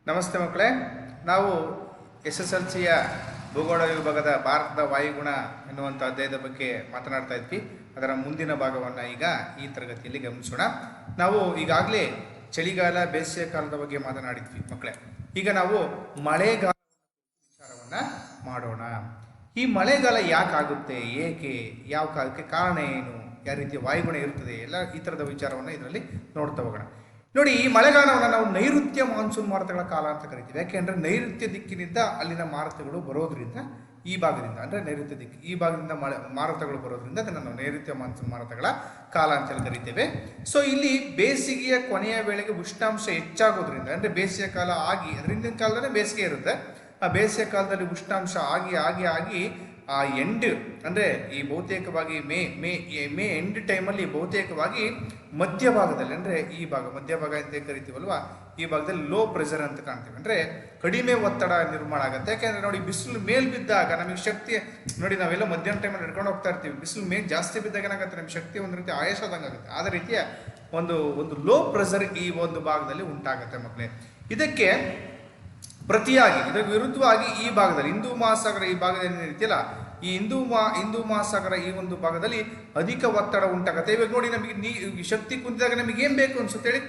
ನಮಸ್ತೆ ಮಕ್ಕಳೇ, ನಾವು SSLCಯ ಭೂಗೋಳ ವಿಭಾಗದ ಭಾರತದ ವಾಯುಗುಣ ಎನ್ನುವಂಥ ಅಧ್ಯಾಯದ ಬಗ್ಗೆ ಮಾತನಾಡ್ತಾ ಇದ್ವಿ. ಅದರ ಮುಂದಿನ ಭಾಗವನ್ನು ಈಗ ಈ ತರಗತಿಯಲ್ಲಿ ಗಮನಿಸೋಣ. ನಾವು ಈಗಾಗಲೇ ಚಳಿಗಾಲ ಬೇಸಿಗೆ ಕಾಲದ ಬಗ್ಗೆ ಮಾತನಾಡಿದ್ವಿ ಮಕ್ಕಳೇ. ಈಗ ನಾವು ಮಳೆಗಾಲ ವಿಚಾರವನ್ನು ಮಾಡೋಣ. ಈ ಮಳೆಗಾಲ ಯಾಕಾಗುತ್ತೆ, ಏಕೆ, ಯಾವ ಕಾಲಕ್ಕೆ ಕಾರಣ ಏನು, ಯಾವ ರೀತಿಯ ವಾಯುಗುಣ ಇರ್ತದೆ, ಎಲ್ಲ ಈ ಥರದ ವಿಚಾರವನ್ನು ಇದರಲ್ಲಿ ನೋಡ್ತಾ ಹೋಗೋಣ. ನೋಡಿ, ಈ ಮಳೆಗಾಲವನ್ನು ನಾವು ನೈಋತ್ಯ ಮಾನ್ಸೂನ್ ಮಾರುತಗಳ ಕಾಲ ಅಂತ ಕರಿತೀವಿ. ಯಾಕೆಂದರೆ ನೈಋತ್ಯ ದಿಕ್ಕಿನಿಂದ ಅಲ್ಲಿನ ಮಾರುತಗಳು ಬರೋದ್ರಿಂದ, ಈ ಭಾಗದಿಂದ ಅಂದರೆ ನೈಋತ್ಯ ದಿಕ್ಕು, ಈ ಭಾಗದಿಂದ ಮಾರುತಗಳು ಬರೋದ್ರಿಂದ ಅದನ್ನು ನಾವು ನೈಋತ್ಯ ಮಾನ್ಸೂನ್ ಮಾರುತಗಳ ಕಾಲ ಅಂತೇಳಿ ಕರಿತೇವೆ. ಸೊ ಇಲ್ಲಿ ಬೇಸಿಗೆಯ ಕೊನೆಯ ವೇಳೆಗೆ ಉಷ್ಣಾಂಶ ಹೆಚ್ಚಾಗೋದ್ರಿಂದ, ಅಂದರೆ ಬೇಸಿಗೆ ಕಾಲ ಆಗಿ, ಅದರ ಹಿಂದಿನ ಕಾಲದಲ್ಲೇ ಬೇಸಿಗೆ ಇರುತ್ತೆ, ಆ ಬೇಸಿಗೆ ಕಾಲದಲ್ಲಿ ಉಷ್ಣಾಂಶ ಆಗಿ ಆಗಿ ಆಗಿ ಆ ಎಂಡ್ ಅಂದರೆ ಈ ಬಹುತೇಕವಾಗಿ ಮೇ ಎಂಡ್ ಟೈಮಲ್ಲಿ ಬಹುತೇಕವಾಗಿ ಮಧ್ಯಭಾಗದಲ್ಲಿ, ಅಂದರೆ ಈ ಭಾಗ ಮಧ್ಯಭಾಗ ಅಂತ ಕರಿತೀವಲ್ವ, ಈ ಭಾಗದಲ್ಲಿ ಲೋ ಪ್ರೆಷರ್ ಅಂತ ಕಾಣ್ತೀವಿ. ಅಂದರೆ ಕಡಿಮೆ ಒತ್ತಡ ನಿರ್ಮಾಣ ಆಗುತ್ತೆ. ಯಾಕೆಂದರೆ ನೋಡಿ, ಬಿಸಿಲು ಮೇಲ್ ಬಿದ್ದಾಗ ನಮಗೆ ಶಕ್ತಿ, ನೋಡಿ ನಾವೆಲ್ಲ ಮಧ್ಯಾಹ್ನ ಟೈಮಲ್ಲಿ ನಡ್ಕೊಂಡು ಹೋಗ್ತಾ ಇರ್ತೀವಿ, ಬಿಸಿಲು ಮೇಲ್ ಜಾಸ್ತಿ ಬಿದ್ದಾಗ ಏನಾಗುತ್ತೆ, ನಮಗೆ ಶಕ್ತಿ ಒಂದು ರೀತಿ ಆಯಾಸದಂಗೆ ಆಗುತ್ತೆ. ಅದೇ ರೀತಿಯ ಒಂದು ಲೋ ಪ್ರೆಷರ್ ಈ ಒಂದು ಭಾಗದಲ್ಲಿ ಉಂಟಾಗುತ್ತೆ ಮಕ್ಕಳೇ. ಇದಕ್ಕೆ ಪ್ರತಿಯಾಗಿ, ಇದರ ವಿರುದ್ಧವಾಗಿ ಈ ಭಾಗದಲ್ಲಿ ಹಿಂದೂ ಮಹಾಸಾಗರ ಈ ಭಾಗದಲ್ಲಿ ಏನಿದೆಯಲ್ಲ, ಈ ಹಿಂದೂ ಮಹಾಸಾಗರ ಈ ಒಂದು ಭಾಗದಲ್ಲಿ ಅಧಿಕ ಒತ್ತಡ ಉಂಟಾಗುತ್ತೆ. ಇವಾಗ ನೋಡಿ, ನಮಗೆ ಶಕ್ತಿ ಕುಂತಿದಾಗ ನಮಗೆ ಏನು ಬೇಕು ಅನ್ಸುತ್ತೆ ಹೇಳಿ,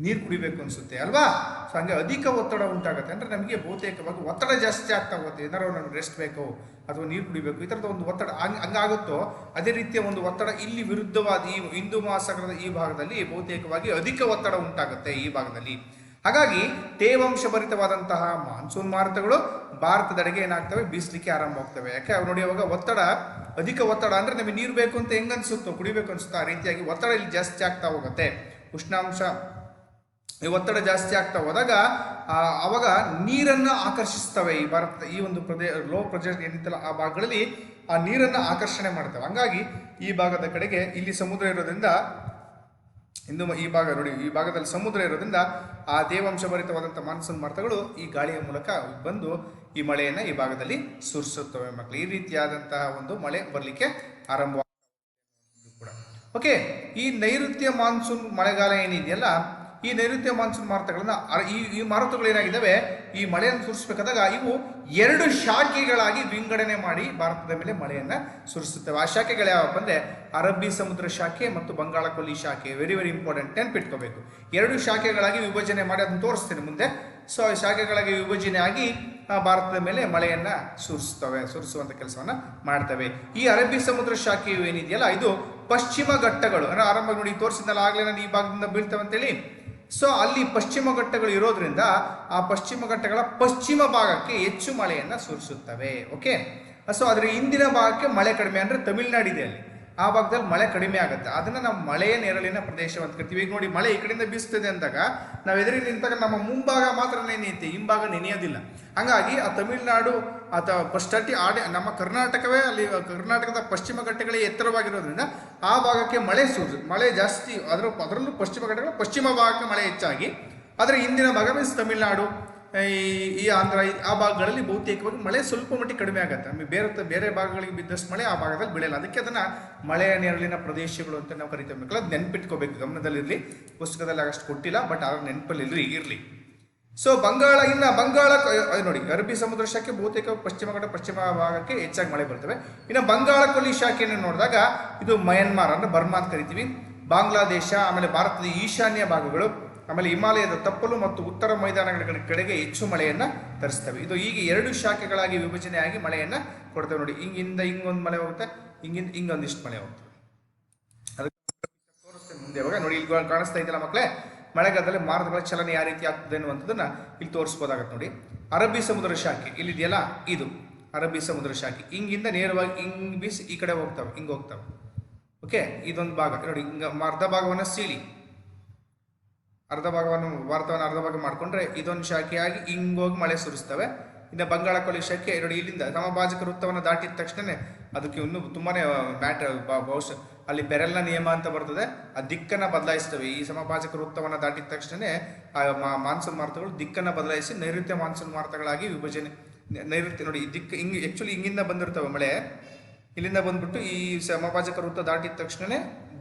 ನೀರು ಕುಡಿಬೇಕು ಅನಿಸುತ್ತೆ ಅಲ್ವಾ. ಸೊ ಹಂಗೆ ಅಧಿಕ ಒತ್ತಡ ಉಂಟಾಗುತ್ತೆ, ಅಂದರೆ ನಮಗೆ ಬಹುತೇಕವಾಗಿ ಒತ್ತಡ ಜಾಸ್ತಿ ಆಗ್ತಾ ಹೋಗುತ್ತೆ. ಏನಾದ್ರು ನಮ್ಗೆ ರೆಸ್ಟ್ ಬೇಕು ಅಥವಾ ನೀರು ಕುಡಿಬೇಕು, ಈ ಥರದ ಒಂದು ಒತ್ತಡ ಹಂಗಾಗುತ್ತೋ ಅದೇ ರೀತಿಯ ಒಂದು ಒತ್ತಡ ಇಲ್ಲಿ ವಿರುದ್ಧವಾದ ಈ ಹಿಂದೂ ಮಹಾಸಾಗರದ ಈ ಭಾಗದಲ್ಲಿ ಬಹುತೇಕವಾಗಿ ಅಧಿಕ ಒತ್ತಡ ಉಂಟಾಗುತ್ತೆ ಈ ಭಾಗದಲ್ಲಿ. ಹಾಗಾಗಿ ತೇವಾಂಶ ಭರಿತವಾದಂತಹ ಮಾನ್ಸೂನ್ ಮಾರುತಗಳು ಭಾರತದೆಡೆಗೆ ಏನಾಗ್ತವೆ, ಬೀಸಲಿಕ್ಕೆ ಆರಂಭವಾಗ್ತವೆ. ಯಾಕೆ ನೋಡಿ, ಅವಾಗ ಅಧಿಕ ಒತ್ತಡ ಅಂದರೆ ನಮಗೆ ನೀರು ಬೇಕು ಅಂತ ಹೆಂಗೆ ಅನಿಸುತ್ತೋ, ಕುಡಿಬೇಕು ಅನಿಸುತ್ತೋ, ಆ ರೀತಿಯಾಗಿ ಒತ್ತಡ ಇಲ್ಲಿ ಜಾಸ್ತಿ ಆಗ್ತಾ ಹೋಗುತ್ತೆ. ಉಷ್ಣಾಂಶ ಈ ಒತ್ತಡ ಜಾಸ್ತಿ ಆಗ್ತಾ ಹೋದಾಗ ಅವಾಗ ನೀರನ್ನು ಆಕರ್ಷಿಸ್ತವೆ. ಈ ಭಾರತದ ಈ ಒಂದು ಲೋ ಪ್ರೆಷರ್ ಏನಿತ್ತಲ್ಲ ಆ ಭಾಗಗಳಲ್ಲಿ ಆ ನೀರನ್ನು ಆಕರ್ಷಣೆ ಮಾಡ್ತವೆ. ಹಂಗಾಗಿ ಈ ಭಾಗದ ಕಡೆಗೆ ಇಲ್ಲಿ ಸಮುದ್ರ ಇರೋದ್ರಿಂದ, ಈ ಭಾಗ ನೋಡಿ, ಈ ಭಾಗದಲ್ಲಿ ಸಮುದ್ರ ಇರೋದ್ರಿಂದ ಆ ತೇವಾಂಶ ಭರಿತವಾದಂಥ ಮಾನ್ಸೂನ್ ಮಾರುತಗಳು ಈ ಗಾಳಿಯ ಮೂಲಕ ಬಂದು ಈ ಮಳೆಯನ್ನು ಈ ಭಾಗದಲ್ಲಿ ಸುರಿಸುತ್ತವೆ ಮಕ್ಕಳು. ಈ ರೀತಿಯಾದಂತಹ ಒಂದು ಮಳೆ ಬರಲಿಕ್ಕೆ ಆರಂಭವಾಗುತ್ತೆ ಕೂಡ. ಓಕೆ, ಈ ನೈಋತ್ಯ ಮಾನ್ಸೂನ್ ಮಳೆಗಾಲ ಏನಿದೆಯಲ್ಲ, ಈ ನೈಋತ್ಯ ಮಾನ್ಸೂನ್ ಮಾರುತಗಳನ್ನ ಈ ಮಾರುತಗಳು ಏನಾಗಿದ್ದಾವೆ, ಈ ಮಳೆಯನ್ನು ಸುರಿಸಬೇಕಾದಾಗ ಇವು ಎರಡು ಶಾಖೆಗಳಾಗಿ ವಿಂಗಡಣೆ ಮಾಡಿ ಭಾರತದ ಮೇಲೆ ಮಳೆಯನ್ನು ಸುರಿಸುತ್ತವೆ. ಆ ಶಾಖೆಗಳು ಯಾವಪ್ಪ ಅಂದರೆ ಅರಬ್ಬಿ ಸಮುದ್ರ ಶಾಖೆ ಮತ್ತು ಬಂಗಾಳ ಕೊಲ್ಲಿ ಶಾಖೆ. ವೆರಿ ವೆರಿ ಇಂಪಾರ್ಟೆಂಟ್, ನೆನ್ಪಿಟ್ಕೋಬೇಕು. ಎರಡು ಶಾಖೆಗಳಾಗಿ ವಿಭಜನೆ ಮಾಡಿ ಅದನ್ನು ತೋರಿಸ್ತೀನಿ ಮುಂದೆ. ಸೊ ಈ ಶಾಖೆಗಳಾಗಿ ವಿಭಜನೆ ಆಗಿ ಭಾರತದ ಮೇಲೆ ಮಳೆಯನ್ನು ಸುರಿಸುವಂಥ ಕೆಲಸವನ್ನು ಮಾಡ್ತವೆ. ಈ ಅರಬ್ಬಿ ಸಮುದ್ರ ಶಾಖೆಯು ಏನಿದೆಯಲ್ಲ, ಇದು ಪಶ್ಚಿಮ ಘಟ್ಟಗಳು, ಅಂದರೆ ಆರಂಭ ನೋಡಿ ತೋರಿಸಿದ್ನಲ್ಲ ಆಗಲೇ, ನಾನು ಈ ಭಾಗದಿಂದ ಬೀಳ್ತವೆ ಅಂತೇಳಿ. ಸೊ ಅಲ್ಲಿ ಪಶ್ಚಿಮ ಘಟ್ಟಗಳು ಇರೋದ್ರಿಂದ ಆ ಪಶ್ಚಿಮ ಘಟ್ಟಗಳ ಪಶ್ಚಿಮ ಭಾಗಕ್ಕೆ ಹೆಚ್ಚು ಮಳೆಯನ್ನು ಸುರಿಸುತ್ತವೆ. ಓಕೆ, ಸೊ ಅದರ ಹಿಂದಿನ ಭಾಗಕ್ಕೆ ಮಳೆ ಕಡಿಮೆ, ಅಂದರೆ ತಮಿಳುನಾಡಿದೆ ಅಲ್ಲಿ, ಆ ಭಾಗದಲ್ಲಿ ಮಳೆ ಕಡಿಮೆ ಆಗುತ್ತೆ. ಅದನ್ನು ನಾವು ಮಳೆಯ ನೆರಳಿನ ಪ್ರದೇಶ ಅಂತ ಕರಿತೀವಿ. ಈಗ ನೋಡಿ, ಮಳೆ ಈ ಕಡೆಯಿಂದ ಬೀಸ್ತದೆ ಅಂದಾಗ ನಾವು ಎದುರಿಗೆ ನಿಂತಾಗ ನಮ್ಮ ಮುಂಭಾಗ ಮಾತ್ರ ನೆನೆಯುತ್ತೆ, ಹಿಂಭಾಗ ನೆನೆಯೋದಿಲ್ಲ. ಹಾಗಾಗಿ ಆ ತಮಿಳುನಾಡು ಅಥವಾ ನಮ್ಮ ಕರ್ನಾಟಕವೇ, ಅಲ್ಲಿ ಕರ್ನಾಟಕದ ಪಶ್ಚಿಮ ಘಟ್ಟಗಳೇ ಎತ್ತರವಾಗಿರೋದ್ರಿಂದ ಆ ಭಾಗಕ್ಕೆ ಮಳೆ ಜಾಸ್ತಿ, ಅದರಲ್ಲೂ ಪಶ್ಚಿಮ ಘಟ್ಟಗಳ ಪಶ್ಚಿಮ ಭಾಗಕ್ಕೆ ಮಳೆ ಹೆಚ್ಚಾಗಿ, ಅದರ ಹಿಂದಿನ ಭಾಗ ಮೀನ್ಸ್ ತಮಿಳುನಾಡು, ಈ ಆಂಧ್ರ, ಆ ಭಾಗಗಳಲ್ಲಿ ಬಹುತೇಕವಾಗಿ ಮಳೆ ಸ್ವಲ್ಪ ಮಟ್ಟಿಗೆ ಕಡಿಮೆ ಆಗುತ್ತೆ. ನಮಗೆ ಬೇರೆ ಭಾಗಗಳಿಗೆ ಬಿದ್ದಷ್ಟು ಮಳೆ ಆ ಭಾಗದಲ್ಲಿ ಬೀಳಲ್ಲ. ಅದಕ್ಕೆ ಅದನ್ನು ಮಳೆಯ ನೆರಳಿನ ಪ್ರದೇಶಗಳು ಅಂತ ನಾವು ಕರಿತೇವೆ. ಅದು ನೆನಪಿಟ್ಕೋಬೇಕು, ಗಮನದಲ್ಲಿರಲಿ. ಪುಸ್ತಕದಲ್ಲಿ ಅಷ್ಟು ಕೊಟ್ಟಿಲ್ಲ, ಬಟ್ ಅದ್ರ ನೆನಪಲ್ಲಿ ಇರಲಿ. ಸೊ ಬಂಗಾಳ ನೋಡಿ, ಅರಬ್ಬಿ ಸಮುದ್ರ ಶಾಖೆ ಬಹುತೇಕ ಪಶ್ಚಿಮ ಭಾಗಕ್ಕೆ ಹೆಚ್ಚಾಗಿ ಮಳೆ ಬರ್ತವೆ. ಇನ್ನು ಬಂಗಾಳ ಕೊಲ್ಲಿ ಶಾಖೆಯನ್ನು ನೋಡಿದಾಗ ಇದು ಮಯನ್ಮಾರ್, ಅಂದರೆ ಬರ್ಮಾ ಅಂತ ಕರಿತೀವಿ, ಬಾಂಗ್ಲಾದೇಶ, ಆಮೇಲೆ ಭಾರತದ ಈಶಾನ್ಯ ಭಾಗಗಳು, ಆಮೇಲೆ ಹಿಮಾಲಯದ ತಪ್ಪಲು ಮತ್ತು ಉತ್ತರ ಮೈದಾನಗಳ ಕಡೆಗೆ ಹೆಚ್ಚು ಮಳೆಯನ್ನು ತರಿಸ್ತವೆ. ಇದು ಈಗ ಎರಡು ಶಾಖೆಗಳಾಗಿ ವಿಭಜನೆಯಾಗಿ ಮಳೆಯನ್ನು ಕೊಡ್ತೇವೆ. ನೋಡಿ, ಹಿಂಗೊಂದು ಮಳೆ ಹೋಗುತ್ತೆ, ಹಿಂಗೊಂದಿಷ್ಟು ಮಳೆ ಹೋಗ್ತವೆ. ಅದಕ್ಕೆ ತೋರಿಸ್ತೇನೆ ಮುಂದೆ. ಇವಾಗ ನೋಡಿ, ಇಲ್ಲಿ ಕಾಣಿಸ್ತಾ ಇದೆಯಲ್ಲ ಮಕ್ಕಳೇ, ಮಳೆಗಾಲದಲ್ಲಿ ಮಾರುತಗಳ ಚಲನೆ ಯಾವ ರೀತಿ ಆಗ್ತದೆ ಅನ್ನುವಂಥದ್ದನ್ನು ಇಲ್ಲಿ ತೋರಿಸ್ಬೋದಾಗತ್ತೆ. ನೋಡಿ, ಅರಬ್ಬಿ ಸಮುದ್ರ ಶಾಖೆ ಇಲ್ಲಿದೆಯಲ್ಲ, ಇದು ಅರಬ್ಬಿ ಸಮುದ್ರ ಶಾಖೆ ಹಿಂಗಿಂದ ನೇರವಾಗಿ ಹಿಂಗೆ ಬೀಸಿ ಈ ಕಡೆ ಹೋಗ್ತವೆ, ಹಿಂಗೆ ಹೋಗ್ತವೆ. ಓಕೆ, ಇದೊಂದು ಭಾಗ ನೋಡಿ, ಅರ್ಧ ಭಾಗವನ್ನು ಸೀಳಿ, ಭಾರತವನ್ನು ಅರ್ಧ ಭಾಗ ಮಾಡಿಕೊಂಡ್ರೆ ಇದೊಂದು ಶಾಖೆಯಾಗಿ ಹಿಂಗೋಗಿ ಮಳೆ ಸುರಿಸ್ತವೆ. ಇನ್ನು ಬಂಗಾಳ ಕೊಲ್ಲಿ ಶಾಖೆ ನೋಡಿ, ಇಲ್ಲಿಂದ ಸಮಭಾಜಕ ವೃತ್ತವನ್ನು ದಾಟಿದ ತಕ್ಷಣ ಅದಕ್ಕೆ ಇನ್ನೂ ತುಂಬಾ ಬಹುಶಃ ಅಲ್ಲಿ ಪೆರೆಲ್ನ ನಿಯಮ ಅಂತ ಬರ್ತದೆ, ಆ ದಿಕ್ಕನ್ನು ಬದಲಾಯಿಸ್ತವೆ. ಈ ಸಮಭಾಜಕ ವೃತ್ತವನ್ನು ದಾಟಿದ ತಕ್ಷಣ ಮಾನ್ಸೂನ್ ಮಾರುತಗಳು ದಿಕ್ಕನ್ನು ಬದಲಾಯಿಸಿ ನೈಋತ್ಯ ಮಾನ್ಸೂನ್ ಮಾರುತಗಳಾಗಿ ವಿಭಜನೆ. ನೈಋತ್ಯ ನೋಡಿ, ದಿಕ್ಕು ಆ್ಯಕ್ಚುಲಿ ಹಿಂಗಿಂದ ಬಂದಿರ್ತವೆ ಮಳೆ, ಇಲ್ಲಿಂದ ಬಂದ್ಬಿಟ್ಟು ಈ ಸಮಭಾಜಕ ವೃತ್ತ ದಾಟಿದ ತಕ್ಷಣ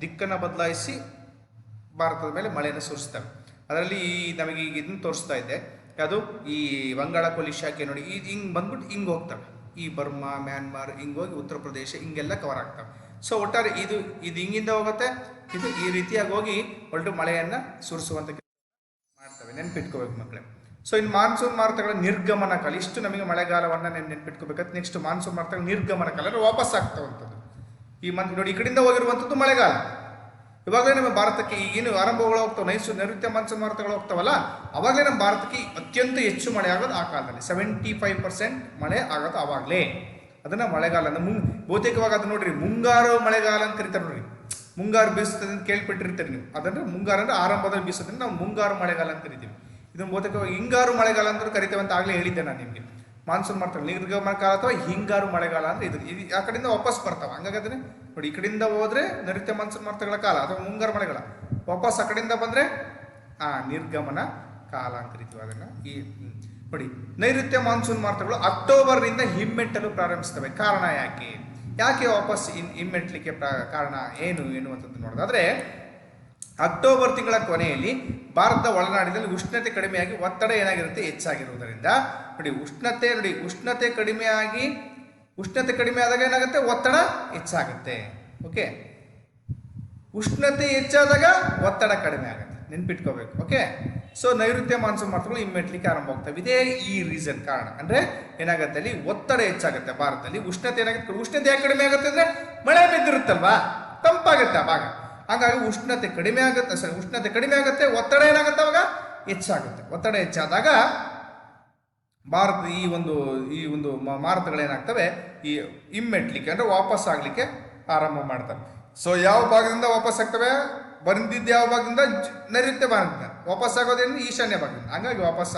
ದಿಕ್ಕನ್ನು ಬದಲಾಯಿಸಿ ಭಾರತದ ಮೇಲೆ ಮಳೆಯನ್ನು ಸುರಿಸ್ತವೆ. ಅದರಲ್ಲಿ ನಮಗೆ ಈಗ ಇದನ್ನು ತೋರಿಸ್ತಾ ಇದ್ದೆ. ಯಾವುದು ಈ ಬಂಗಾಳ ಶಾಖೆ ನೋಡಿ ಇದು ಹಿಂಗೆ ಬಂದ್ಬಿಟ್ಟು ಹಿಂಗೆ ಹೋಗ್ತವೆ, ಈ ಬರ್ಮಾ ಮ್ಯಾನ್ಮಾರ್ ಹಿಂಗೆ ಹೋಗಿ ಉತ್ತರ ಪ್ರದೇಶ ಹಿಂಗೆಲ್ಲ ಕವರ್ ಆಗ್ತವೆ. ಸೊ ಒಟ್ಟಾರೆ ಇದು ಹಿಂಗಿಂದ ಹೋಗುತ್ತೆ, ಇದು ಈ ರೀತಿಯಾಗಿ ಹೋಗಿ ಹೊರಟು ಮಳೆಯನ್ನು ಸುರಿಸುವಂಥ ಮಾಡ್ತವೆ. ನೆನ್ಪಿಟ್ಕೋಬೇಕು ಮಕ್ಕಳೇ. ಸೊ ಇನ್ನು ಮಾನ್ಸೂನ್ ಮಾರುತಗಳ ನಿರ್ಗಮನ ಕಾಲ, ಇಷ್ಟು ನಮಗೆ ಮಳೆಗಾಲವನ್ನು ನೆನ್ಪಿಟ್ಕೋಬೇಕಾದ್ರೆ ನೆಕ್ಸ್ಟ್ ಮಾನ್ಸೂನ್ ಮಾರುತಗಳ ನಿರ್ಗಮನ ಕಾಲ ಅಂದರೆ ವಾಪಸ್ ಆಗ್ತಾವಂಥದ್ದು. ಈ ಮಂತ್ ನೋಡಿ ಈ ಕಡೆಯಿಂದ ಹೋಗಿರುವಂಥದ್ದು ಮಳೆಗಾಲ. ಇವಾಗಲೇ ನಮ್ಮ ಭಾರತಕ್ಕೆ ಈಗೇನು ಆರಂಭಗಳು ಹೋಗ್ತಾವೆ, ನೈಋತ್ಯ ಮಾನ್ಸೂನ್ ಮಾರುತಗಳು ಹೋಗ್ತಾವಲ್ಲ, ಅವಾಗಲೇ ನಮ್ಮ ಭಾರತಕ್ಕೆ ಅತ್ಯಂತ ಹೆಚ್ಚು ಮಳೆ ಆಗೋದು ಆ ಕಾಲದಲ್ಲಿ. 75% ಮಳೆ ಆಗೋದು ಆವಾಗಲೇ. ಅದನ್ನು ಮಳೆಗಾಲ ಬಹುತೇಕವಾಗಿ ಅದು ನೋಡ್ರಿ ಮುಂಗಾರು ಮಳೆಗಾಲ ಅಂತ ಕರಿತಾರೆ ನೋಡ್ರಿ. ಮುಂಗಾರು ಬೀಸುತ್ತದೆ ಅಂತ ಕೇಳ್ಬಿಟ್ಟಿರ್ತೀರಿ ನೀವು. ಅದಂದ್ರೆ ಮುಂಗಾರು ಅಂದರೆ ಆರಂಭದಲ್ಲಿ ಬೀಸೋದ್ರಿಂದ ನಾವು ಮುಂಗಾರು ಮಳೆಗಾಲ ಅಂತ ಕರಿತೀವಿ. ಇದನ್ನು ಬಹುತೇಕವಾಗಿ ಹಿಂಗಾರು ಮಳೆಗಾಲ ಅಂತ ಕರಿತೇವೆ ಅಂತ ಆಗಲೇ ಹೇಳಿದ್ದೆ ನಾನು ನಿಮಗೆ. ಮಾನ್ಸೂನ್ ಮಾರುತಗಳು ನಿರ್ಗಮನ ಕಾಲ ಅಥವಾ ಹಿಂಗಾರು ಮಳೆಗಾಲ ಅಂದರೆ ಇದು ಆ ಕಡೆಯಿಂದ ವಾಪಸ್ ಬರ್ತಾವೆ. ಹಂಗಾಗಿ ಅದನ್ನೇ ನೋಡಿ, ಈ ಕಡೆಯಿಂದ ಹೋದ್ರೆ ನೈಋತ್ಯ ಮಾನ್ಸೂನ್ ಮಾರುತಗಳ ಕಾಲ ಅಥವಾ ಮುಂಗಾರು ಮಳೆಗಾಲ, ವಾಪಸ್ ಆ ಕಡೆಯಿಂದ ಬಂದರೆ ನಿರ್ಗಮನ ಕಾಲ ಅಂತ ಕರಿತೀವಿ ಅದನ್ನು. ಈ ನೋಡಿ ನೈಋತ್ಯ ಮಾನ್ಸೂನ್ ಮಾರುತಗಳು ಅಕ್ಟೋಬರ್ನಿಂದ ಹಿಮ್ಮೆಟ್ಟಲು ಪ್ರಾರಂಭಿಸ್ತವೆ. ಕಾರಣ ಯಾಕೆ ವಾಪಸ್ ಹಿಮ್ಮೆಟ್ಟಲಿಕ್ಕೆ ಕಾರಣ ಏನು ಅಂತಂದು ನೋಡೋದಾದ್ರೆ, ಅಕ್ಟೋಬರ್ ತಿಂಗಳ ಕೊನೆಯಲ್ಲಿ ಭಾರತದ ಒಳನಾಡಿನಲ್ಲಿ ಉಷ್ಣತೆ ಕಡಿಮೆಯಾಗಿ ಒತ್ತಡ ಏನಾಗಿರುತ್ತೆ ಹೆಚ್ಚಾಗಿರುವುದರಿಂದ ನೋಡಿ ಉಷ್ಣತೆ ಕಡಿಮೆ ಆದಾಗ ಏನಾಗುತ್ತೆ, ಒತ್ತಡ ಹೆಚ್ಚಾಗುತ್ತೆ. ಓಕೆ, ಉಷ್ಣತೆ ಹೆಚ್ಚಾದಾಗ ಒತ್ತಡ ಕಡಿಮೆ ಆಗುತ್ತೆ, ನೆನ್ಪಿಟ್ಕೋಬೇಕು. ಓಕೆ, ಸೊ ನೈಋತ್ಯ ಮಾನ್ಸೂನ್ ಮಾರುತಗಳು ಹಿಮ್ಮೆಟ್ಟಲಿಕ್ಕೆ ಆರಂಭ ಆಗ್ತವೆ. ಇದೇ ಈ ರೀಸನ್ ಕಾರಣ. ಅಂದ್ರೆ ಏನಾಗುತ್ತೆ, ಅಲ್ಲಿ ಒತ್ತಡ ಹೆಚ್ಚಾಗುತ್ತೆ ಭಾರತದಲ್ಲಿ. ಉಷ್ಣತೆ ಏನಾಗುತ್ತೆ, ಉಷ್ಣತೆ ಯಾಕೆ ಕಡಿಮೆ ಆಗುತ್ತೆ ಅಂದ್ರೆ ಮಳೆ ಬಿದ್ದಿರುತ್ತಲ್ವಾ, ತಂಪಾಗುತ್ತೆ ಆ ಭಾಗ. ಹಾಗಾಗಿ ಉಷ್ಣತೆ ಕಡಿಮೆ ಆಗುತ್ತೆ, ಒತ್ತಡ ಏನಾಗುತ್ತೆ ಅವಾಗ ಹೆಚ್ಚಾಗುತ್ತೆ. ಒತ್ತಡ ಹೆಚ್ಚಾದಾಗ ಭಾರತ ಈ ಒಂದು ಮಾರುತಗಳೇನಾಗ್ತವೆ, ಈ ಹಿಮ್ಮೆಟ್ಲಿಕ್ಕೆ ಅಂದ್ರೆ ವಾಪಸ್ ಆಗ್ಲಿಕ್ಕೆ ಆರಂಭ ಮಾಡ್ತವೆ. ಸೊ ಯಾವ ಭಾಗದಿಂದ ವಾಪಸ್ ಆಗ್ತವೆ, ಬಂದಿದ್ದು ಯಾವ ಭಾಗದಿಂದ, ನೈಋತ್ಯ ಭಾಗದಿಂದ. ವಾಪಸ್ ಆಗೋದ್ರಿಂದ ಈಶಾನ್ಯ ಭಾಗದಿಂದ. ಹಂಗಾಗಿ ವಾಪಸ್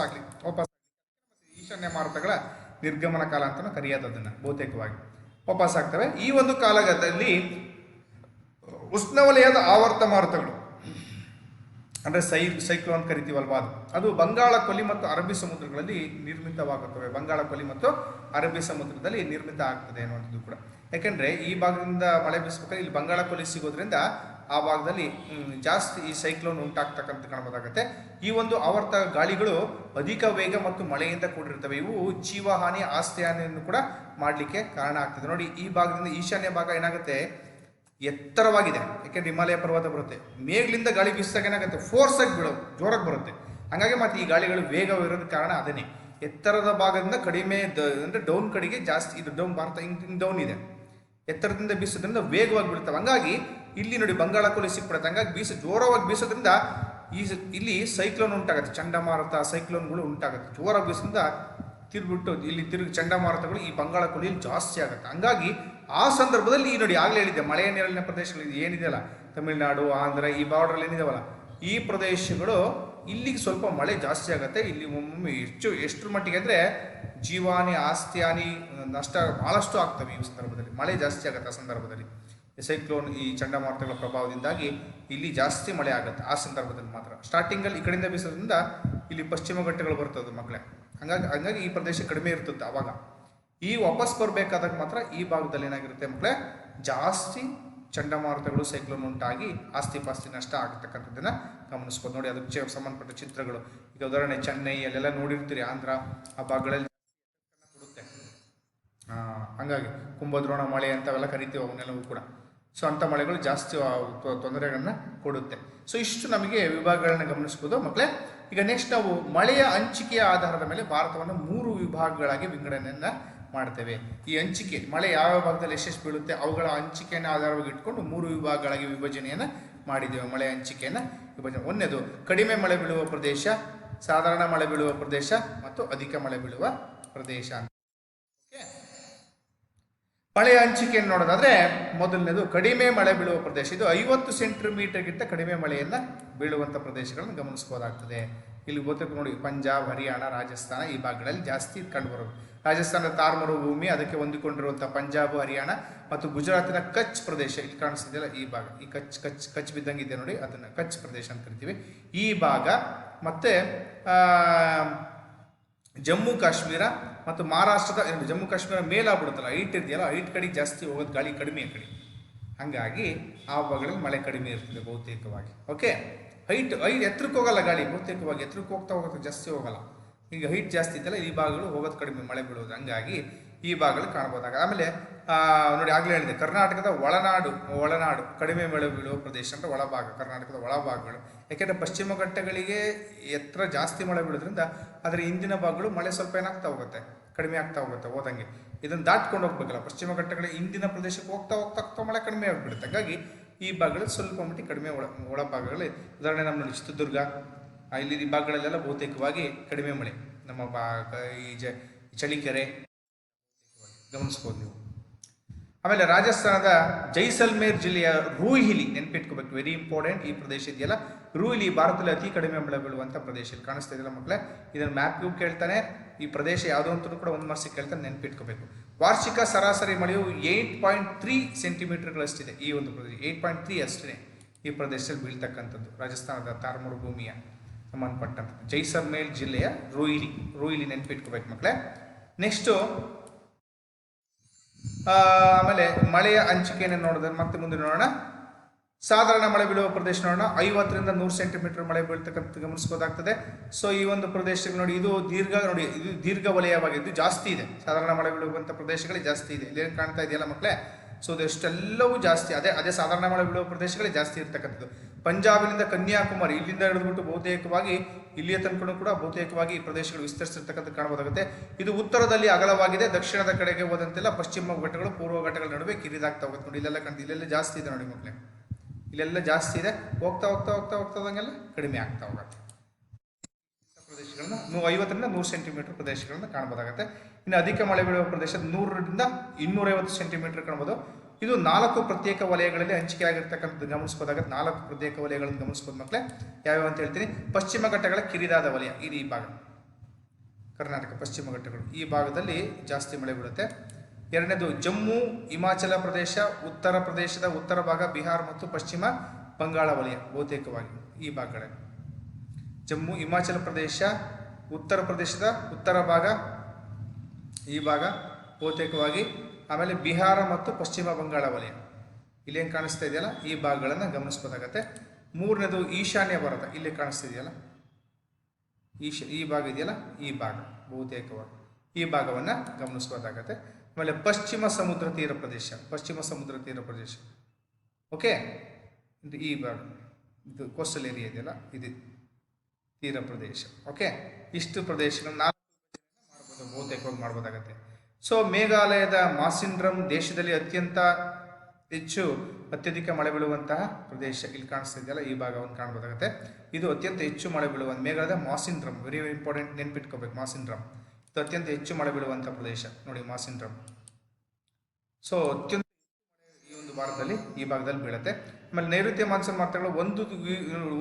ಈಶಾನ್ಯ ಮಾರುತಗಳ ನಿರ್ಗಮನ ಕಾಲ ಅಂತ ಕರೆಯೋದು ಅದನ್ನ. ಬಹುತೇಕವಾಗಿ ವಾಪಸ್ ಆಗ್ತವೆ. ಈ ಒಂದು ಕಾಲದಲ್ಲಿ ಉಷ್ಣವಲಯದ ಆವರ್ತ ಮಾರುತಗಳು ಅಂದರೆ ಸೈಕ್ಲೋನ್ ಕರಿತೀವಲ್ವಾ, ಅದು ಬಂಗಾಳ ಕೊಲ್ಲಿ ಮತ್ತು ಅರಬ್ಬಿ ಸಮುದ್ರಗಳಲ್ಲಿ ನಿರ್ಮಿತವಾಗುತ್ತವೆ. ಬಂಗಾಳ ಕೊಲ್ಲಿ ಮತ್ತು ಅರಬ್ಬಿ ಸಮುದ್ರದಲ್ಲಿ ನಿರ್ಮಿತ ಆಗ್ತದೆ ಅನ್ನುವಂಥದ್ದು ಕೂಡ. ಯಾಕೆಂದರೆ ಈ ಭಾಗದಿಂದ ಮಳೆ ಬೀಸಬೇಕಾದ್ರೆ ಇಲ್ಲಿ ಬಂಗಾಳ ಕೊಲ್ಲಿ ಸಿಗೋದ್ರಿಂದ ಆ ಭಾಗದಲ್ಲಿ ಜಾಸ್ತಿ ಈ ಸೈಕ್ಲೋನ್ ಉಂಟಾಗ್ತಕ್ಕಂಥ ಕಾಣಬಹುದಾಗುತ್ತೆ. ಈ ಒಂದು ಆವರ್ತ ಗಾಳಿಗಳು ಅಧಿಕ ವೇಗ ಮತ್ತು ಮಳೆಯಿಂದ ಕೂಡಿರ್ತವೆ. ಇವು ಜೀವಹಾನಿ, ಆಸ್ತಿ ಹಾನಿಯನ್ನು ಕೂಡ ಮಾಡಲಿಕ್ಕೆ ಕಾರಣ ಆಗ್ತದೆ. ನೋಡಿ, ಈ ಭಾಗದಿಂದ ಈಶಾನ್ಯ ಭಾಗ ಏನಾಗುತ್ತೆ, ಎತ್ತರವಾಗಿದೆ. ಯಾಕೆಂದ್ರೆ ಹಿಮಾಲಯ ಪರ್ವತ ಬರುತ್ತೆ. ಮೇಘಲಿಂದ ಗಾಳಿ ಬೀಸಿದಾಗ ಏನಾಗುತ್ತೆ, ಫೋರ್ಸ್ ಆಗಿ ಜೋರಾಗಿ ಬರುತ್ತೆ. ಹಾಗಾಗಿ ಮತ್ತೆ ಈ ಗಾಳಿಗಳು ವೇಗವಿರೋದಕ್ಕೆ ಕಾರಣ ಅದನ್ನೇ. ಎತ್ತರದ ಭಾಗದಿಂದ ಕಡಿಮೆ ಅಂದ್ರೆ ಡೌನ್ ಕಡೆಗೆ ಜಾಸ್ತಿ, ಇದು ಡೌನ್ ಭಾರತ ಹಿಂಗೆ ಡೌನ್ ಇದೆ, ಎತ್ತರದಿಂದ ಬೀಸೋದ್ರಿಂದ ವೇಗವಾಗಿ ಬೀಳ್ತವೆ. ಹಂಗಾಗಿ ಇಲ್ಲಿ ನೋಡಿ ಬಂಗಾಳ ಕೊಲ್ಲಿ ಸಿಕ್ಬಿಡುತ್ತೆ. ಹಂಗಾಗಿ ಜೋರವಾಗಿ ಬೀಸೋದ್ರಿಂದ ಇಲ್ಲಿ ಸೈಕ್ಲೋನ್ ಉಂಟಾಗುತ್ತೆ, ಚಂಡಮಾರುತ ಸೈಕ್ಲೋನ್ಗಳು ಉಂಟಾಗುತ್ತೆ. ಜೋರಾಗಿ ಬೀಸೋದ್ರಿಂದ ತಿರುಗಿ ಚಂಡಮಾರುತಗಳು ಈ ಬಂಗಾಳ ಕೊಲ್ಲಿಯಲ್ಲಿ ಜಾಸ್ತಿ ಆಗುತ್ತೆ. ಹಂಗಾಗಿ ಆ ಸಂದರ್ಭದಲ್ಲಿ ಈ ನೋಡಿ ಆಗಲೇ ಹೇಳಿದ್ದೆ, ಮಳೆಯ ನೆರಳಿನ ಪ್ರದೇಶಗಳು ಏನಿದೆಯಲ್ಲ, ತಮಿಳುನಾಡು, ಆಂಧ್ರ, ಈ ಬಾರ್ಡರ್ ಏನಿದಾವಲ್ಲ, ಈ ಪ್ರದೇಶಗಳು ಇಲ್ಲಿಗೆ ಸ್ವಲ್ಪ ಮಳೆ ಜಾಸ್ತಿ ಆಗುತ್ತೆ. ಇಲ್ಲಿ ಒಮ್ಮೊಮ್ಮೆ ಎಷ್ಟರ ಮಟ್ಟಿಗೆ ಅಂದರೆ ಜೀವಾನಿ, ಆಸ್ತಿ ಹಾನಿ, ನಷ್ಟ ಭಾಳಷ್ಟು ಆಗ್ತವೆ. ಈ ಸಂದರ್ಭದಲ್ಲಿ ಮಳೆ ಜಾಸ್ತಿ ಆಗುತ್ತೆ. ಆ ಸಂದರ್ಭದಲ್ಲಿ ಸೈಕ್ಲೋನ್, ಈ ಚಂಡಮಾರುತಗಳ ಪ್ರಭಾವದಿಂದಾಗಿ ಇಲ್ಲಿ ಜಾಸ್ತಿ ಮಳೆ ಆಗುತ್ತೆ. ಆ ಸಂದರ್ಭದಲ್ಲಿ ಮಾತ್ರ ಸ್ಟಾರ್ಟಿಂಗಲ್ಲಿ ಈ ಕಡೆಯಿಂದ ಬೀಸೋದ್ರಿಂದ ಇಲ್ಲಿ ಪಶ್ಚಿಮ ಘಟ್ಟಗಳು ಬರ್ತದೆ ಮಕ್ಕಳೇ. ಹಂಗಾಗಿ ಈ ಪ್ರದೇಶ ಕಡಿಮೆ ಇರ್ತದೆ. ಆವಾಗ ಈ ವಾಪಸ್ ಬರಬೇಕಾದಾಗ ಮಾತ್ರ ಈ ಭಾಗದಲ್ಲಿ ಏನಾಗಿರುತ್ತೆ ಮಕ್ಕಳೇ, ಜಾಸ್ತಿ ಚಂಡಮಾರುತಗಳು, ಸೈಕ್ಲೋನ್ ಉಂಟಾಗಿ ಆಸ್ತಿ ಪಾಸ್ತಿ ನಷ್ಟ ಆಗತಕ್ಕಂಥದ್ದನ್ನು ಗಮನಿಸ್ಬೋದು. ನೋಡಿ, ಅದಕ್ಕೆ ಸಂಬಂಧಪಟ್ಟ ಚಿತ್ರಗಳು. ಈಗ ಉದಾಹರಣೆ ಚೆನ್ನೈ ಅಲ್ಲೆಲ್ಲ ನೋಡಿರ್ತೀರಿ, ಆಂಧ್ರ ಆ ಭಾಗಗಳಲ್ಲಿ ಕೊಡುತ್ತೆ. ಹಂಗಾಗಿ ಕುಂಭದ್ರೋಣ ಮಳೆ ಅಂತವೆಲ್ಲ ಕರಿತೀವಿ ಅವನ್ನೆಲ್ಲವೂ ಕೂಡ. ಸೊ ಅಂಥ ಮಳೆಗಳು ಜಾಸ್ತಿ ತೊಂದರೆಗಳನ್ನ ಕೊಡುತ್ತೆ. ಸೊ ಇಷ್ಟು ನಮಗೆ ವಿಭಾಗಗಳನ್ನ ಗಮನಿಸ್ಬೋದು ಮಕ್ಕಳೇ. ಈಗ ನೆಕ್ಸ್ಟ್ ನಾವು ಮಳೆಯ ಹಂಚಿಕೆಯ ಆಧಾರದ ಮೇಲೆ ಭಾರತವನ್ನು 3 ವಿಭಾಗಗಳಾಗಿ ವಿಂಗಡಣೆಯನ್ನು ಮಾಡ್ತೇವೆ. ಈ ಹಂಚಿಕೆ, ಮಳೆ ಯಾವ ಭಾಗದಲ್ಲಿ ಎಷ್ಟೆಷ್ಟು ಬೀಳುತ್ತೆ ಅವುಗಳ ಹಂಚಿಕೆಯನ್ನು ಆಧಾರವಾಗಿ ಇಟ್ಕೊಂಡು 3 ವಿಭಾಗಗಳಾಗಿ ವಿಭಜನೆಯನ್ನು ಮಾಡಿದ್ದೇವೆ. ಮಳೆ ಹಂಚಿಕೆಯನ್ನು ವಿಭಜನೆ. ಒಂದನೇದು ಕಡಿಮೆ ಮಳೆ ಬೀಳುವ ಪ್ರದೇಶ, ಸಾಧಾರಣ ಮಳೆ ಬೀಳುವ ಪ್ರದೇಶ ಮತ್ತು ಅಧಿಕ ಮಳೆ ಬೀಳುವ ಪ್ರದೇಶ. ಮಳೆಯ ಹಂಚಿಕೆಯನ್ನು ನೋಡೋದಾದ್ರೆ ಮೊದಲನೇದು ಕಡಿಮೆ ಮಳೆ ಬೀಳುವ ಪ್ರದೇಶ. ಇದು 50 ಸೆಂಟಿಮೀಟರ್ಗಿಂತ ಕಡಿಮೆ ಮಳೆಯನ್ನು ಬೀಳುವಂಥ ಪ್ರದೇಶಗಳನ್ನು ಗಮನಿಸ್ಬೋದಾಗ್ತದೆ. ಇಲ್ಲಿ ಬಹುತೇಕ ನೋಡಿ ಪಂಜಾಬ್, ಹರಿಯಾಣ, ರಾಜಸ್ಥಾನ ಈ ಭಾಗಗಳಲ್ಲಿ ಜಾಸ್ತಿ ಕಂಡುಬರೋದು. ರಾಜಸ್ಥಾನದ ಥಾರ್ ಮರುಭೂಮಿ, ಅದಕ್ಕೆ ಹೊಂದಿಕೊಂಡಿರುವಂಥ ಪಂಜಾಬ್, ಹರಿಯಾಣ ಮತ್ತು ಗುಜರಾತಿನ ಕಚ್ ಪ್ರದೇಶ ಇಲ್ಲಿ ಕಾಣಿಸ್ತಿದೆಯಲ್ಲ, ಈ ಭಾಗ, ಈ ಕಚ್ ಬಿದ್ದಂಗೆ ಇದೆ ನೋಡಿ, ಅದನ್ನು ಕಚ್ ಪ್ರದೇಶ ಅಂತ ಕರಿತೀವಿ. ಈ ಭಾಗ ಮತ್ತೆ ಜಮ್ಮು ಕಾಶ್ಮೀರ ಮತ್ತು ಮಹಾರಾಷ್ಟ್ರದ ಜಮ್ಮು ಕಾಶ್ಮೀರ ಮೇಲಾಗ್ಬಿಡುತ್ತಲ್ಲ, ಹೈಟ್ ಇದೆಯಲ್ಲ, ಹೈಟ್ ಕಡೆಗೆ ಜಾಸ್ತಿ ಹೋಗೋದು, ಗಾಳಿ ಕಡಿಮೆ ಕಡೆ. ಹಾಗಾಗಿ ಆ ಭಾಗಗಳಲ್ಲಿ ಮಳೆ ಕಡಿಮೆ ಇರ್ತದೆ ಬಹುತೇಕವಾಗಿ. ಓಕೆ, ಹೈಟ್ ಎತ್ತರಕ್ಕೆ ಹೋಗಲ್ಲ ಗಾಳಿ, ಬಹುತೇಕವಾಗಿ ಎತ್ತರಕ್ಕೆ ಹೋಗ್ತಾ ಹೋಗುತ್ತೆ, ಜಾಸ್ತಿ ಹೋಗಲ್ಲ. ಈಗ ಹೈಟ್ ಜಾಸ್ತಿ ಇದ್ದಲ್ಲ ಈ ಭಾಗಗಳು ಹೋಗೋದು ಕಡಿಮೆ, ಮಳೆ ಬೀಳೋದು, ಹಂಗಾಗಿ ಈ ಭಾಗಗಳು ಕಾಣ್ಬೋದಾಗ. ಆಮೇಲೆ ನೋಡಿ ಆಗಲೇ ಹೇಳಿದೆ, ಕರ್ನಾಟಕದ ಒಳನಾಡು ಕಡಿಮೆ ಮಳೆ ಬೀಳುವ ಪ್ರದೇಶ ಅಂತ ಒಳಭಾಗ, ಕರ್ನಾಟಕದ ಒಳಭಾಗಗಳು. ಯಾಕೆಂದರೆ ಪಶ್ಚಿಮ ಘಟ್ಟಗಳಿಗೆ ಎತ್ತರ ಜಾಸ್ತಿ ಮಳೆ ಬೀಳೋದ್ರಿಂದ ಅದರ ಹಿಂದಿನ ಭಾಗಗಳು ಮಳೆ ಸ್ವಲ್ಪ ಏನಾಗ್ತಾ ಹೋಗುತ್ತೆ, ಕಡಿಮೆ ಆಗ್ತಾ ಹೋಗುತ್ತೆ ಹೋದಂಗೆ. ಇದನ್ನು ದಾಟ್ಕೊಂಡು ಹೋಗ್ಬೇಕಲ್ಲ, ಪಶ್ಚಿಮ ಘಟ್ಟಗಳ ಹಿಂದಿನ ಪ್ರದೇಶಕ್ಕೆ ಹೋಗ್ತಾ ಹೋಗ್ತಾ ಹೋಗ್ತಾ ಮಳೆ ಕಡಿಮೆ ಆಗಿಬಿಡುತ್ತೆ. ಹಾಗಾಗಿ ಈ ಭಾಗಗಳು ಸ್ವಲ್ಪ ಮಟ್ಟಿಗೆ ಕಡಿಮೆ ಒಳಭಾಗಗಳು. ಉದಾಹರಣೆ ನಮ್ಮ ನೋಡಿ ಚಿತ್ರದುರ್ಗ, ಇಲ್ಲಿ ಈ ಭಾಗಗಳಲ್ಲೆಲ್ಲ ಬಹುತೇಕವಾಗಿ ಕಡಿಮೆ ಮಳೆ. ನಮ್ಮ ಈ ಚಳಿಕೆರೆ ಗಮನಿಸ್ಬೋದು ನೀವು. ಆಮೇಲೆ ರಾಜಸ್ಥಾನದ ಜೈಸಲ್ಮೇರ್ ಜಿಲ್ಲೆಯ ರೂಹಿಲಿ ನೆನ್ಪಿಟ್ಕೋಬೇಕು, ವೆರಿ ಇಂಪಾರ್ಟೆಂಟ್. ಈ ಪ್ರದೇಶ ಇದೆಯಲ್ಲ ರೂಹಿಲಿ ಭಾರತದಲ್ಲಿ ಅತಿ ಕಡಿಮೆ ಮಳೆ ಬೀಳುವಂಥ ಪ್ರದೇಶ. ಇಲ್ಲಿ ಕಾಣಿಸ್ತಾ ಇದೆಯಲ್ಲ ಮಕ್ಕಳೇ, ಇದನ್ನು ಮ್ಯಾಪ್ಗೂ ಕೇಳ್ತಾನೆ, ಈ ಪ್ರದೇಶ ಯಾವುದೋ ಅಂತೂ ಕೂಡ ಒಂದು ಮಾರ್ಕ್ಸಿಗೆ ಕೇಳ್ತಾನೆ, ನೆನ್ಪಿಟ್ಕೋಬೇಕು. ವಾರ್ಷಿಕ ಸರಾಸರಿ ಮಳೆಯು 8.3 ಸೆಂಟಿಮೀಟರ್ಗಳಷ್ಟಿದೆ ಈ ಒಂದು ಪ್ರದೇಶ, 8.3 ಅಷ್ಟೇ ಈ ಪ್ರದೇಶದಲ್ಲಿ ಬೀಳ್ತಕ್ಕಂಥದ್ದು. ರಾಜಸ್ಥಾನದ ಥಾರ್ ಮರುಭೂಮಿಯ ಸಂಬಂಧಪಟ್ಟಂಥದ್ದು ಜೈಸಲ್ಮೇರ್ ಜಿಲ್ಲೆಯ ರೂಹಿಲಿ ನೆನ್ಪಿಟ್ಕೋಬೇಕು ಮಕ್ಕಳೇ. ನೆಕ್ಸ್ಟು ಆಮೇಲೆ ಮಳೆಯ ಹಂಚಿಕೆಯನ್ನು ನೋಡಿದ್ರೆ ಮತ್ತೆ ಮುಂದೆ ನೋಡೋಣ. ಸಾಧಾರಣ ಮಳೆ ಬೀಳುವ ಪ್ರದೇಶ ನೋಡೋಣ, 50 ರಿಂದ 100 ಸೆಂಟಿಮೀಟರ್ ಮಳೆ ಬೀಳ್ತಕ್ಕಂಥ ಗಮನಿಸಬಹುದಾಗ್ತದೆ. ಸೊ ಈ ಒಂದು ಪ್ರದೇಶಗಳು ನೋಡಿ, ಇದು ದೀರ್ಘ ವಲಯವಾಗಿದ್ದು ಜಾಸ್ತಿ ಇದೆ. ಸಾಧಾರಣ ಮಳೆ ಬೀಳುವಂಥ ಪ್ರದೇಶಗಳೇ ಜಾಸ್ತಿ ಇದೆ. ಇಲ್ಲಿ ಕಾಣ್ತಾ ಇದೆಯಲ್ಲ ಮಕ್ಕಳೇ, ಸೊ ಇದೆಷ್ಟೆಲ್ಲವೂ ಜಾಸ್ತಿ ಅದೇ ಸಾಧಾರಣ ಮಳೆ ಬೀಳುವ ಪ್ರದೇಶಗಳೇ ಜಾಸ್ತಿ ಇರ್ತಕ್ಕಂಥದ್ದು. ಪಂಜಾಬಿನಿಂದ ಕನ್ಯಾಕುಮಾರಿ ಇಲ್ಲಿಂದ ಹಿಡಿದುಬಿಟ್ಟು ಬಹುತೇಕವಾಗಿ ಇಲ್ಲಿಯ ತನಕ ಕೂಡ ಬಹುತೇಕವಾಗಿ ಈ ಪ್ರದೇಶಗಳು ವಿಸ್ತರಿಸಿರ್ತಕ್ಕಂಥ ಕಾಣಬಹುದಾಗುತ್ತೆ. ಇದು ಉತ್ತರದಲ್ಲಿ ಅಗಲವಾಗಿದೆ, ದಕ್ಷಿಣದ ಕಡೆಗೆ ಹೋದಂತೆಲ್ಲ ಪಶ್ಚಿಮ ಘಟ್ಟಗಳು ಪೂರ್ವ ಘಟ್ಟಗಳ ನಡುವೆ ಕಿರಿದಾಗ್ತಾ ಹೋಗುತ್ತೆ. ನೋಡಿ ಇಲ್ಲೆಲ್ಲ ಇಲ್ಲೆಲ್ಲ ಜಾಸ್ತಿ ಇದೆ ನೋಡಿ ಮಕ್ಕಳೇ, ಇಲ್ಲೆಲ್ಲ ಜಾಸ್ತಿ ಇದೆ. ಹೋಗ್ತಾ ಹೋಗ್ತದಂಗೆಲ್ಲ ಕಡಿಮೆ ಆಗ್ತಾ ಹೋಗುತ್ತೆ. ಪ್ರದೇಶಗಳನ್ನ 50 ರಿಂದ 100 ಸೆಂಟಿಮೀಟರ್ ಪ್ರದೇಶಗಳನ್ನ ಕಾಣಬಹುದಾಗುತ್ತೆ. ಇನ್ನು ಅಧಿಕ ಮಳೆ ಬೀಳುವ ಪ್ರದೇಶ 100 ರಿಂದ 250 ಸೆಂಟಿಮೀಟರ್ ಕಾಣಬಹುದು. ಇದು 4 ಪ್ರತ್ಯೇಕ ವಲಯಗಳಲ್ಲಿ ಹಂಚಿಕೆ ಆಗಿರ್ತಕ್ಕಂಥದ್ದು ಗಮನಿಸಬಹುದಾಗುತ್ತೆ. 4 ಪ್ರತ್ಯೇಕ ವಲಯಗಳನ್ನು ಗಮನಿಸಬಹುದು ಮಕ್ಕಳೇ. ಯಾವ್ಯಾವ ಅಂತ ಹೇಳ್ತೀನಿ. ಪಶ್ಚಿಮ ಘಟ್ಟಗಳ ಕಿರಿದಾದ ವಲಯ, ಇದು ಈ ಭಾಗ ಕರ್ನಾಟಕ ಪಶ್ಚಿಮ ಘಟ್ಟಗಳು, ಈ ಭಾಗದಲ್ಲಿ ಜಾಸ್ತಿ ಮಳೆ ಬೀಳುತ್ತೆ. ಎರಡನೇದು ಜಮ್ಮು ಹಿಮಾಚಲ ಪ್ರದೇಶ, ಉತ್ತರ ಪ್ರದೇಶದ ಉತ್ತರ ಭಾಗ, ಬಿಹಾರ ಮತ್ತು ಪಶ್ಚಿಮ ಬಂಗಾಳ ವಲಯ ಬಹುತೇಕವಾಗಿ ಈ ಭಾಗಗಳಲ್ಲಿ. ಜಮ್ಮು ಹಿಮಾಚಲ ಪ್ರದೇಶ, ಉತ್ತರ ಪ್ರದೇಶದ ಉತ್ತರ ಭಾಗ, ಈ ಭಾಗ ಬಹುತೇಕವಾಗಿ. ಆಮೇಲೆ ಬಿಹಾರ ಮತ್ತು ಪಶ್ಚಿಮ ಬಂಗಾಳ ವಲಯ ಇಲ್ಲೇನು ಕಾಣಿಸ್ತಾ ಇದೆಯಲ್ಲ ಈ ಭಾಗಗಳನ್ನು ಗಮನಿಸಬಹುದಾಗತ್ತೆ. ಮೂರನೇದು ಈಶಾನ್ಯ ಭಾರತ, ಇಲ್ಲಿ ಕಾಣಿಸ್ತಾ ಇದೆಯಲ್ಲ ಈ ಭಾಗ ಇದೆಯಲ್ಲ ಈ ಭಾಗ ಬಹುತೇಕವಾಗಿ ಈ ಭಾಗವನ್ನು ಗಮನಿಸಬಹುದಾಗತ್ತೆ. ಆಮೇಲೆ ಪಶ್ಚಿಮ ಸಮುದ್ರ ತೀರ ಪ್ರದೇಶ, ಓಕೆ, ಈ ಭಾಗ ಇದು ಕೋಸ್ಟಲ್ ಏರಿಯಾ ಇದೆಯಲ್ಲ ಇದು ತೀರ ಪ್ರದೇಶ. ಓಕೆ, ಇಷ್ಟು ಪ್ರದೇಶಗಳನ್ನ ಮಾಡ್ಬೋದು, ಬಹುತೇಕವಾಗಿ ಮಾಡ್ಬೋದಾಗತ್ತೆ. ಸೊ ಮೇಘಾಲಯದ ಮಾಸಿನ್ರಮ್ ದೇಶದಲ್ಲಿ ಅತ್ಯಧಿಕ ಮಳೆ ಬೀಳುವಂತಹ ಪ್ರದೇಶ, ಇಲ್ಲಿ ಕಾಣಿಸ್ತಾ ಇದೆಯಲ್ಲ ಈ ಭಾಗವನ್ನು ಕಾಣಬಹುದಾಗುತ್ತೆ. ಇದು ಅತ್ಯಂತ ಹೆಚ್ಚು ಮಳೆ ಬೀಳುವ ಮೇಘಾಲಯದ ಮಾಸಿನ್ರಮ್, ವೆರಿ ಇಂಪಾರ್ಟೆಂಟ್, ನೆನ್ಪಿಟ್ಕೋಬೇಕು. ಮಾಸಿನ್ರಮ್ ಇದು ಅತ್ಯಂತ ಹೆಚ್ಚು ಮಳೆ ಬೀಳುವಂಥ ಪ್ರದೇಶ ನೋಡಿ, ಮಾಸಿನ್ರಮ್. ಸೊ ಅತ್ಯಂತ ಈ ಒಂದು ಭಾರತದಲ್ಲಿ ಈ ಭಾಗದಲ್ಲಿ ಬೀಳುತ್ತೆ. ಆಮೇಲೆ ನೈಋತ್ಯ ಮಾನ್ಸೂನ್ ಮಾರುತಗಳು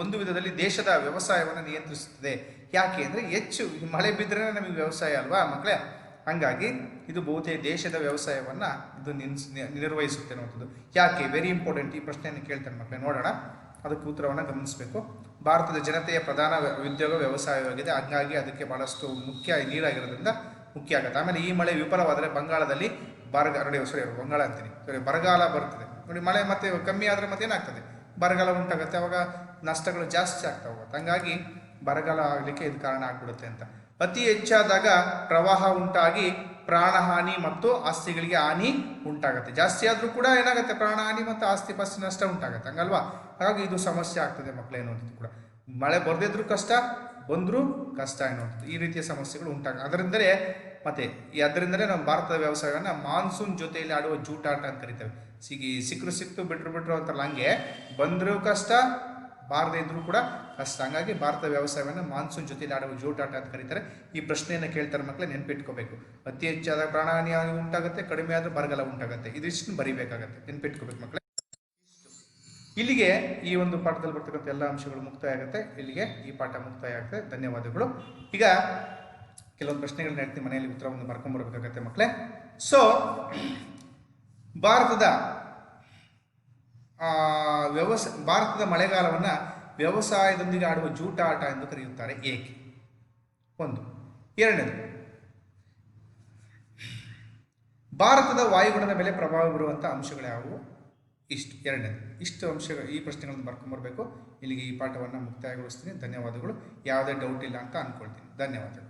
ಒಂದು ವಿಧದಲ್ಲಿ ದೇಶದ ವ್ಯವಸಾಯವನ್ನು ನಿಯಂತ್ರಿಸುತ್ತದೆ. ಯಾಕೆ ಅಂದರೆ ಹೆಚ್ಚು ಮಳೆ ಬಿದ್ದರೆ ನಮಗೆ ವ್ಯವಸಾಯ ಅಲ್ವಾ ಮಕ್ಕಳೇ, ಹಾಗಾಗಿ ಇದು ಬಹುತೇಕ ದೇಶದ ವ್ಯವಸಾಯವನ್ನು ಇದು ನಿರ್ವಹಿಸುತ್ತೆ ಅನ್ನುವಂಥದ್ದು. ಯಾಕೆ, ವೆರಿ ಇಂಪಾರ್ಟೆಂಟ್, ಈ ಪ್ರಶ್ನೆಯನ್ನು ಕೇಳ್ತಾರೆ ಮಕ್ಕಳೇ. ನೋಡೋಣ, ಅದಕ್ಕೆ ಉತ್ತರವನ್ನು ಗಮನಿಸಬೇಕು. ಭಾರತದ ಜನತೆಯ ಪ್ರಧಾನ ಉದ್ಯೋಗ ವ್ಯವಸಾಯವಾಗಿದೆ, ಹಾಗಾಗಿ ಅದಕ್ಕೆ ಬಹಳಷ್ಟು ಮುಖ್ಯ ನೀರಾಗಿರೋದ್ರಿಂದ ಮುಖ್ಯ ಆಗುತ್ತೆ. ಆಮೇಲೆ ಈ ಮಳೆ ವಿಫಲವಾದರೆ ಬಂಗಾಳದಲ್ಲಿ ಬರಗಾಲ ಬರ್ತದೆ ನೋಡಿ. ಮಳೆ ಮತ್ತೆ ಕಮ್ಮಿ ಆದರೆ ಮತ್ತೆ ಏನಾಗ್ತದೆ, ಬರಗಾಲ ಉಂಟಾಗುತ್ತೆ, ಅವಾಗ ನಷ್ಟಗಳು ಜಾಸ್ತಿ ಆಗ್ತಾ ಹೋಗುತ್ತೆ. ಹಾಗಾಗಿ ಬರಗಾಲ ಆಗಲಿಕ್ಕೆ ಇದು ಕಾರಣ ಆಗ್ಬಿಡುತ್ತೆ ಅಂತ. ಅತಿ ಹೆಚ್ಚಾದಾಗ ಪ್ರವಾಹ ಉಂಟಾಗಿ ಪ್ರಾಣಹಾನಿ ಮತ್ತು ಆಸ್ತಿಗಳಿಗೆ ಹಾನಿ ಉಂಟಾಗುತ್ತೆ. ಜಾಸ್ತಿ ಆದರೂ ಕೂಡ ಏನಾಗುತ್ತೆ, ಪ್ರಾಣಹಾನಿ ಮತ್ತು ಆಸ್ತಿ ಪಾಸ್ತಿ ನಷ್ಟ ಉಂಟಾಗುತ್ತೆ, ಹಂಗಲ್ವಾ. ಹಾಗಾಗಿ ಇದು ಸಮಸ್ಯೆ ಆಗ್ತದೆ ಮಕ್ಕಳೇ ಅನ್ನುವಂಥದ್ದು ಕೂಡ. ಮಳೆ ಬರದಿದ್ರೂ ಕಷ್ಟ, ಬಂದರೂ ಕಷ್ಟ ಅನ್ನುವಂಥದ್ದು, ಈ ರೀತಿಯ ಸಮಸ್ಯೆಗಳು ಅದರಿಂದಲೇ ನಮ್ಮ ಭಾರತದ ವ್ಯವಸಾಯವನ್ನು ಮಾನ್ಸೂನ್ ಜೊತೆಯಲ್ಲಿ ಆಡುವ ಜೂಟಾಟ ಅಂತ ಕರಿತೇವೆ. ಸಿಕ್ತು ಬಿಟ್ರು ಅಂತಾರಲ್ಲ, ಹಂಗೆ ಬಂದರೂ ಕಷ್ಟ, ಬಾರದೇ ಇದ್ರೂ ಕೂಡ ಕಷ್ಟ. ಹಂಗಾಗಿ ಭಾರತ ವ್ಯವಸಾಯವನ್ನು ಮಾನ್ಸೂನ್ ಜೊತೆಲಿ ಆಡುವ ಜೂಟಾಟ ಅಂತ ಕರೀತಾರೆ. ಈ ಪ್ರಶ್ನೆಯನ್ನು ಕೇಳ್ತಾರೆ ಮಕ್ಕಳೇ, ನೆನ್ಪಿಟ್ಕೋಬೇಕು. ಅತಿ ಹೆಚ್ಚಾದ ಪ್ರಾಣಹಾನಿ ಉಂಟಾಗುತ್ತೆ, ಕಡಿಮೆ ಆದರೂ ಬರಗಾಲ ಉಂಟಾಗುತ್ತೆ, ಇದಿಷ್ಟು ಬರಿಬೇಕಾಗತ್ತೆ, ನೆನ್ಪಿಟ್ಕೋಬೇಕು ಮಕ್ಕಳೇ. ಇಲ್ಲಿಗೆ ಈ ಒಂದು ಪಾಠದಲ್ಲಿ ಬರ್ತಕ್ಕಂಥ ಎಲ್ಲ ಅಂಶಗಳು ಮುಕ್ತಾಯ ಆಗುತ್ತೆ. ಇಲ್ಲಿಗೆ ಈ ಪಾಠ ಮುಕ್ತಾಯ ಆಗುತ್ತೆ. ಧನ್ಯವಾದಗಳು. ಈಗ ಕೆಲವೊಂದು ಪ್ರಶ್ನೆಗಳನ್ನ ಹೇಳ್ತೀನಿ, ಮನೆಯಲ್ಲಿ ಉತ್ತರವನ್ನು ಬರ್ಕೊಂಡ್ಬರ್ಬೇಕಾಗತ್ತೆ ಮಕ್ಕಳೇ. ಸೊ ಭಾರತದ ಮಳೆಗಾಲವನ್ನು ವ್ಯವಸಾಯದೊಂದಿಗೆ ಆಡುವ ಜೂಟಾಟ ಎಂದು ಕರೆಯುತ್ತಾರೆ, ಏಕೆ? ಒಂದು. ಎರಡನೇದು, ಭಾರತದ ವಾಯುಗುಣದ ಮೇಲೆ ಪ್ರಭಾವ ಬೀರುವಂಥ ಅಂಶಗಳು ಯಾವುವು? ಇಷ್ಟು ಅಂಶಗಳು, ಈ ಪ್ರಶ್ನೆಗಳನ್ನು ಬರ್ಕೊಂಬರ್ಬೇಕು. ಇಲ್ಲಿಗೆ ಈ ಪಾಠವನ್ನು ಮುಕ್ತಾಯಗೊಳಿಸ್ತೀನಿ. ಧನ್ಯವಾದಗಳು. ಯಾವುದೇ ಡೌಟ್ ಇಲ್ಲ ಅಂತ ಅಂದ್ಕೊಳ್ತೀನಿ. ಧನ್ಯವಾದಗಳು.